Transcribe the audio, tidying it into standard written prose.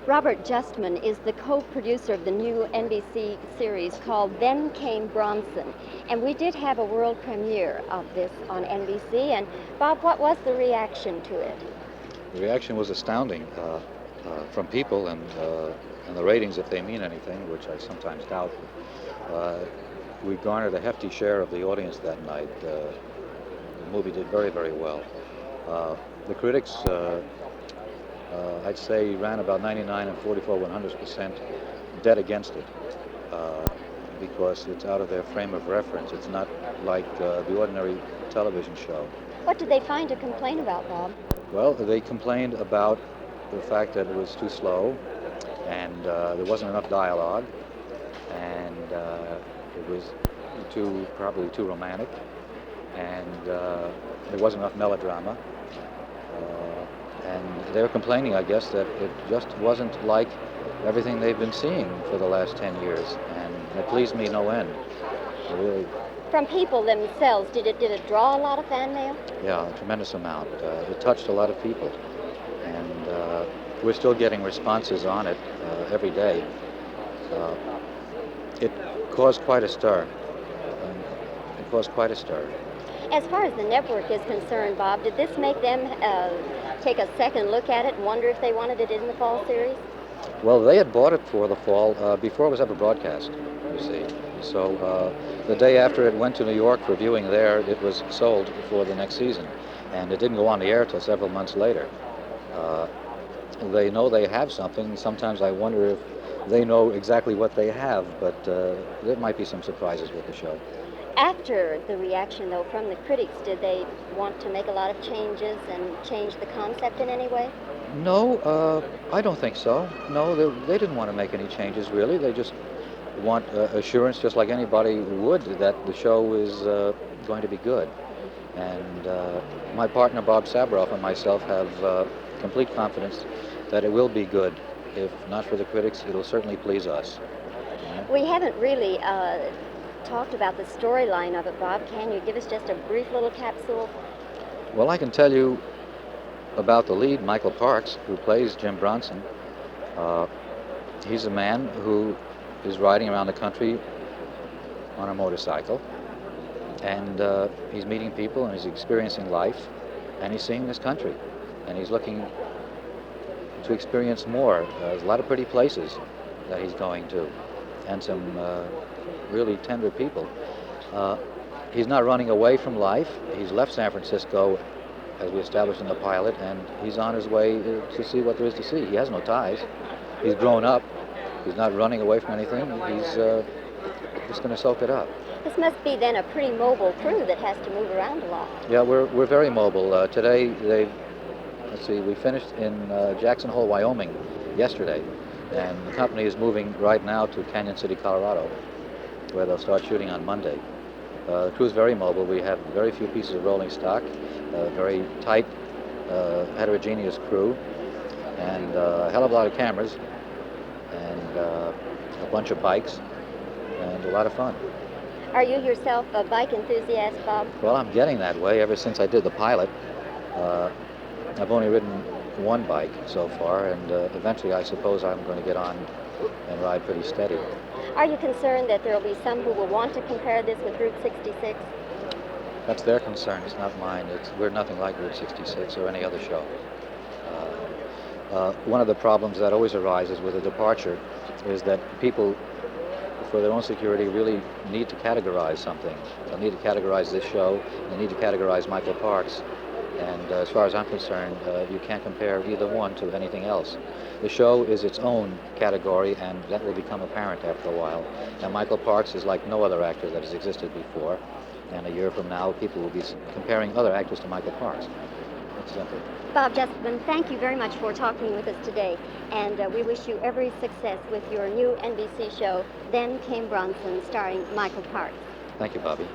Robert Justman is the co-producer of the new NBC series called Then Came Bronson. And we did have a world premiere of this on NBC. And Bob, what was the reaction to it? The reaction was astounding from people, and the ratings, if they mean anything, which I sometimes doubt. We garnered a hefty share of the audience that night. The movie did very, very well. The critics, I'd say, ran about 99 and 44/100% dead against it because it's out of their frame of reference. It's not like the ordinary television show. What did they find to complain about, Bob? Well, they complained about the fact that it was too slow, and there wasn't enough dialogue, and it was probably too romantic, and there wasn't enough melodrama. And they were complaining, I guess, that it just wasn't like everything they've been seeing for the last 10 years, and it pleased me no end. Really. From people themselves, did it draw a lot of fan mail? Yeah, a tremendous amount. It touched a lot of people, and we're still getting responses on it every day. It caused quite a stir. As far as the network is concerned, Bob, did this make them take a second look at it and wonder if they wanted it in the fall series? Well, they had bought it for the fall before it was ever broadcast, you see. So the day after it went to New York for viewing there, it was sold for the next season. And it didn't go on the air till several months later. They know they have something. Sometimes I wonder if they know exactly what they have, but there might be some surprises with the show. After the reaction, though, from the critics, did they want to make a lot of changes and change the concept in any way? No, I don't think so. No, they didn't want to make any changes, really. They just want assurance, just like anybody would, that the show is going to be good. And my partner, Bob Sabroff, and myself have complete confidence that it will be good. If not for the critics, it'll certainly please us. We haven't really talked about the storyline of it, Bob. Can you give us just a brief little capsule? Well, I can tell you about the lead, Michael Parks, who plays Jim Bronson. He's a man who is riding around the country on a motorcycle, and he's meeting people, and he's experiencing life, and he's seeing this country, and he's looking to experience more. There's a lot of pretty places that he's going to, and some really tender people. He's not running away from life. He's left San Francisco, as we established in the pilot, and he's on his way to see what there is to see. He has no ties. He's grown up. He's not running away from anything. He's just going to soak it up. This must be then a pretty mobile crew that has to move around a lot. Yeah, we're very mobile. Today we finished in Jackson Hole, Wyoming yesterday, and the company is moving right now to Canyon City, Colorado, where they'll start shooting on Monday. The crew's very mobile. We have very few pieces of rolling stock, a very tight, heterogeneous crew, and a hell of a lot of cameras, and a bunch of bikes, and a lot of fun. Are you yourself a bike enthusiast, Bob? Well, I'm getting that way ever since I did the pilot. I've only ridden one bike so far, and eventually I suppose I'm going to get on and ride pretty steady. Are you concerned that there will be some who will want to compare this with Route 66? That's their concern. It's not mine. We're nothing like Route 66 or any other show. One of the problems that always arises with a departure is that people, for their own security, really need to categorize something. They need to categorize this show. They need to categorize Michael Parks. And as far as I'm concerned, you can't compare either one to anything else. The show is its own category, and that will become apparent after a while. And Michael Parks is like no other actor that has existed before. And a year from now, people will be comparing other actors to Michael Parks. It's simple. Bob Justman, thank you very much for talking with us today. And we wish you every success with your new NBC show, Then Came Bronson, starring Michael Parks. Thank you, Bobbie.